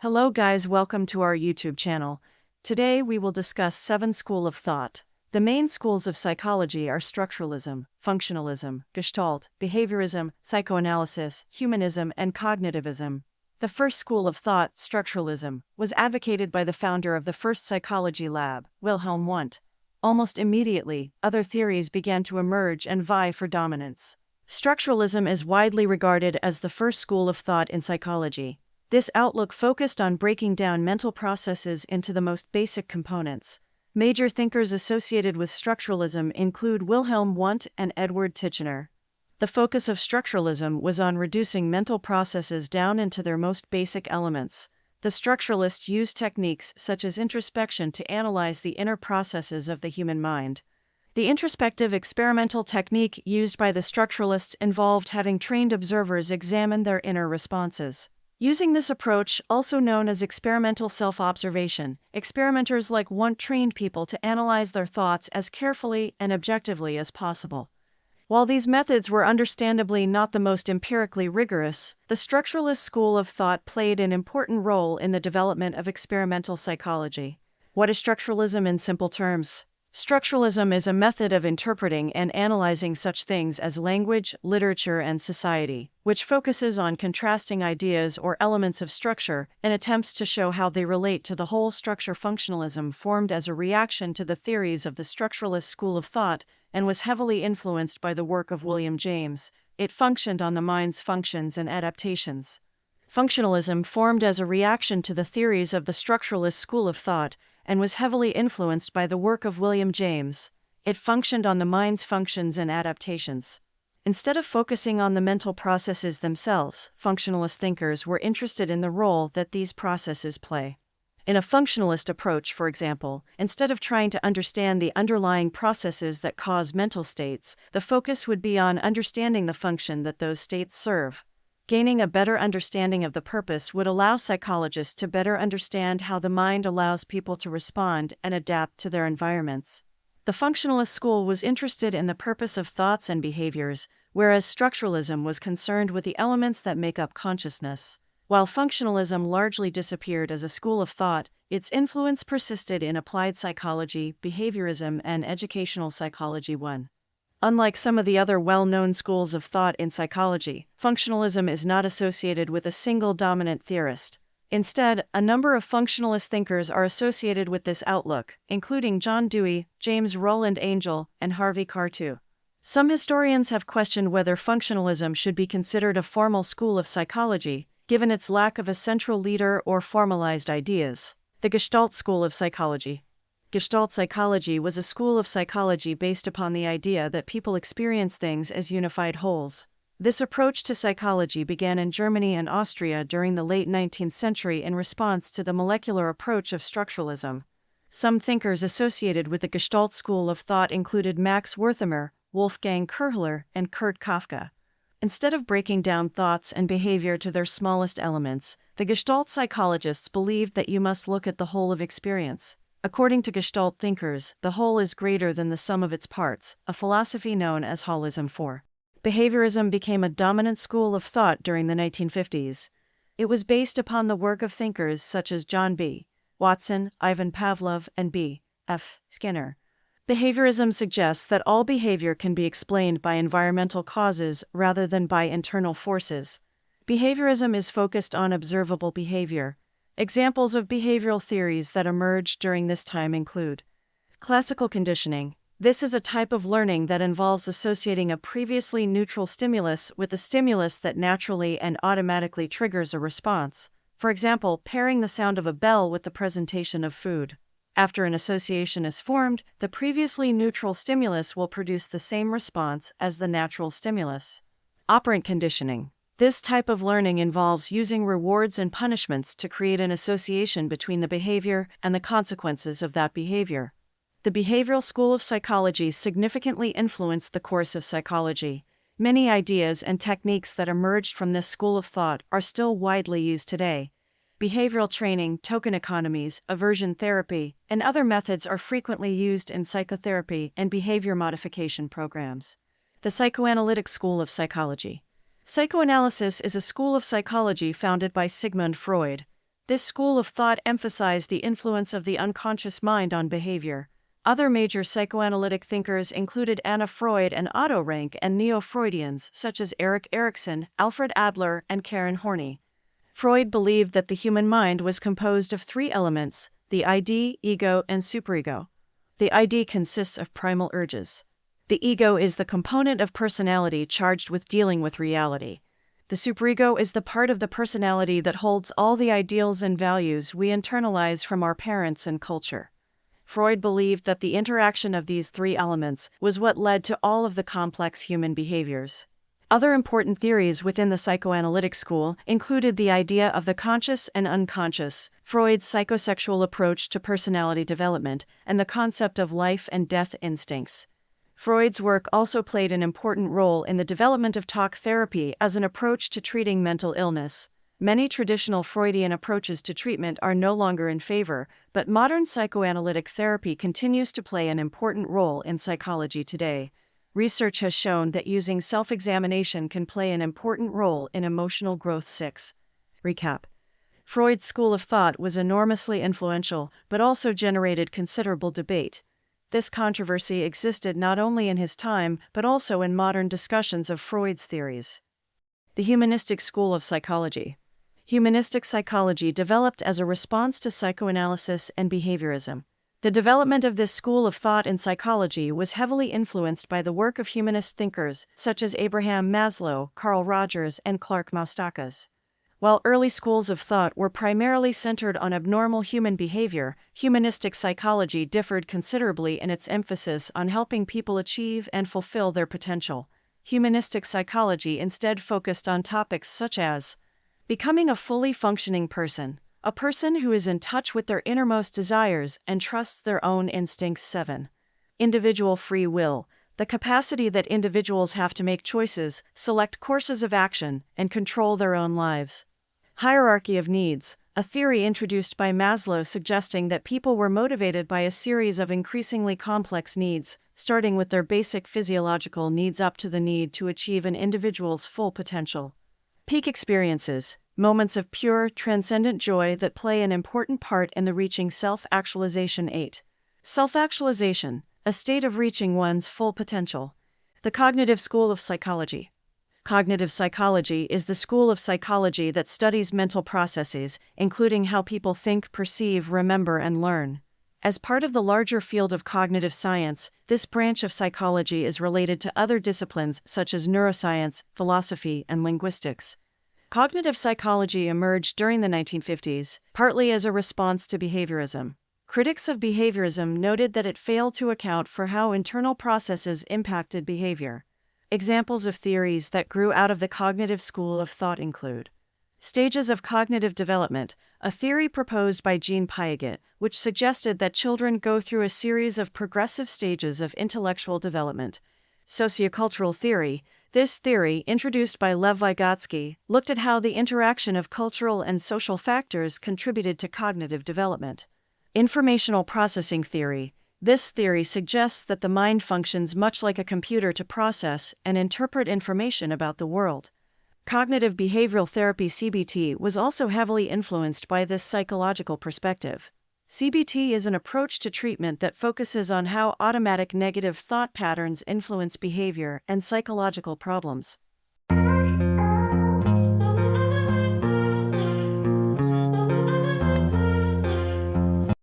Hello guys, welcome to our YouTube channel. Today we will discuss 7 schools of thought. The main schools of psychology are structuralism, functionalism, gestalt, behaviorism, psychoanalysis, humanism, and cognitivism. The first school of thought, structuralism, was advocated by the founder of the first psychology lab, Wilhelm Wundt. Almost immediately, other theories began to emerge and vie for dominance. Structuralism is widely regarded as the first school of thought in psychology. This outlook focused on breaking down mental processes into the most basic components. Major thinkers associated with structuralism include Wilhelm Wundt and Edward Titchener. The focus of structuralism was on reducing mental processes down into their most basic elements. The structuralists used techniques such as introspection to analyze the inner processes of the human mind. The introspective experimental technique used by the structuralists involved having trained observers examine their inner responses. Using this approach, also known as experimental self-observation, experimenters like Wundt trained people to analyze their thoughts as carefully and objectively as possible. While these methods were understandably not the most empirically rigorous, the structuralist school of thought played an important role in the development of experimental psychology. What is structuralism in simple terms? Structuralism is a method of interpreting and analyzing such things as language, literature, and society, which focuses on contrasting ideas or elements of structure and attempts to show how they relate to the whole. Structure functionalism formed as a reaction to the theories of the structuralist school of thought and was heavily influenced by the work of William James. It functioned on the mind's functions and adaptations. Functionalism formed as a reaction to the theories of the structuralist school of thought and was heavily influenced by the work of William James. It functioned on the mind's functions and adaptations. Instead of focusing on the mental processes themselves, functionalist thinkers were interested in the role that these processes play. In a functionalist approach, for example, instead of trying to understand the underlying processes that cause mental states, the focus would be on understanding the function that those states serve. Gaining a better understanding of the purpose would allow psychologists to better understand how the mind allows people to respond and adapt to their environments. The functionalist school was interested in the purpose of thoughts and behaviors, whereas structuralism was concerned with the elements that make up consciousness. While functionalism largely disappeared as a school of thought, its influence persisted in applied psychology, behaviorism, and educational psychology. Unlike some of the other well-known schools of thought in psychology, functionalism is not associated with a single dominant theorist. Instead, a number of functionalist thinkers are associated with this outlook, including John Dewey, James Roland Angell, and Harvey Cartoo. Some historians have questioned whether functionalism should be considered a formal school of psychology, given its lack of a central leader or formalized ideas. The Gestalt school of psychology. Gestalt psychology was a school of psychology based upon the idea that people experience things as unified wholes. This approach to psychology began in Germany and Austria during the late 19th century in response to the molecular approach of structuralism. Some thinkers associated with the Gestalt school of thought included Max Wertheimer, Wolfgang Köhler, and Kurt Kafka. Instead of breaking down thoughts and behavior to their smallest elements, the Gestalt psychologists believed that you must look at the whole of experience. According to Gestalt thinkers, the whole is greater than the sum of its parts, a philosophy known as holism. Behaviorism became a dominant school of thought during the 1950s. It was based upon the work of thinkers such as John B. Watson, Ivan Pavlov, and B. F. Skinner. Behaviorism suggests that all behavior can be explained by environmental causes rather than by internal forces. Behaviorism is focused on observable behavior. Examples of behavioral theories that emerged during this time include classical conditioning. This is a type of learning that involves associating a previously neutral stimulus with a stimulus that naturally and automatically triggers a response. For example, pairing the sound of a bell with the presentation of food. After an association is formed, the previously neutral stimulus will produce the same response as the natural stimulus. Operant conditioning. This type of learning involves using rewards and punishments to create an association between the behavior and the consequences of that behavior. The behavioral school of psychology significantly influenced the course of psychology. Many ideas and techniques that emerged from this school of thought are still widely used today. Behavioral training, token economies, aversion therapy, and other methods are frequently used in psychotherapy and behavior modification programs. The psychoanalytic school of psychology. Psychoanalysis is a school of psychology founded by Sigmund Freud. This school of thought emphasized the influence of the unconscious mind on behavior. Other major psychoanalytic thinkers included Anna Freud and Otto Rank, and neo-Freudians such as Erik Erikson, Alfred Adler, and Karen Horney. Freud believed that the human mind was composed of three elements: the ID, ego, and superego. The ID consists of primal urges. The ego is the component of personality charged with dealing with reality. The superego is the part of the personality that holds all the ideals and values we internalize from our parents and culture. Freud believed that the interaction of these three elements was what led to all of the complex human behaviors. Other important theories within the psychoanalytic school included the idea of the conscious and unconscious, Freud's psychosexual approach to personality development, and the concept of life and death instincts. Freud's work also played an important role in the development of talk therapy as an approach to treating mental illness. Many traditional Freudian approaches to treatment are no longer in favor, but modern psychoanalytic therapy continues to play an important role in psychology today. Research has shown that using self-examination can play an important role in emotional growth. 6. Recap. Freud's school of thought was enormously influential, but also generated considerable debate. This controversy existed not only in his time, but also in modern discussions of Freud's theories. The humanistic school of psychology. Humanistic psychology developed as a response to psychoanalysis and behaviorism. The development of this school of thought in psychology was heavily influenced by the work of humanist thinkers such as Abraham Maslow, Carl Rogers, and Clark Moustakas. While early schools of thought were primarily centered on abnormal human behavior, humanistic psychology differed considerably in its emphasis on helping people achieve and fulfill their potential. Humanistic psychology instead focused on topics such as becoming a fully functioning person, a person who is in touch with their innermost desires and trusts their own instincts. 7. Individual free will, the capacity that individuals have to make choices, select courses of action, and control their own lives. Hierarchy of needs, a theory introduced by Maslow suggesting that people were motivated by a series of increasingly complex needs, starting with their basic physiological needs up to the need to achieve an individual's full potential. Peak experiences, moments of pure, transcendent joy that play an important part in the reaching self-actualization. 8. Self-actualization, a state of reaching one's full potential. The cognitive school of psychology. Cognitive psychology is the school of psychology that studies mental processes, including how people think, perceive, remember, and learn. As part of the larger field of cognitive science, this branch of psychology is related to other disciplines such as neuroscience, philosophy, and linguistics. Cognitive psychology emerged during the 1950s, partly as a response to behaviorism. Critics of behaviorism noted that it failed to account for how internal processes impacted behavior. Examples of theories that grew out of the cognitive school of thought include stages of cognitive development, a theory proposed by Jean Piaget, which suggested that children go through a series of progressive stages of intellectual development. Sociocultural theory. This theory, introduced by Lev Vygotsky, looked at how the interaction of cultural and social factors contributed to cognitive development. Informational processing theory. This theory suggests that the mind functions much like a computer to process and interpret information about the world. Cognitive behavioral therapy (CBT) was also heavily influenced by this psychological perspective. CBT is an approach to treatment that focuses on how automatic negative thought patterns influence behavior and psychological problems.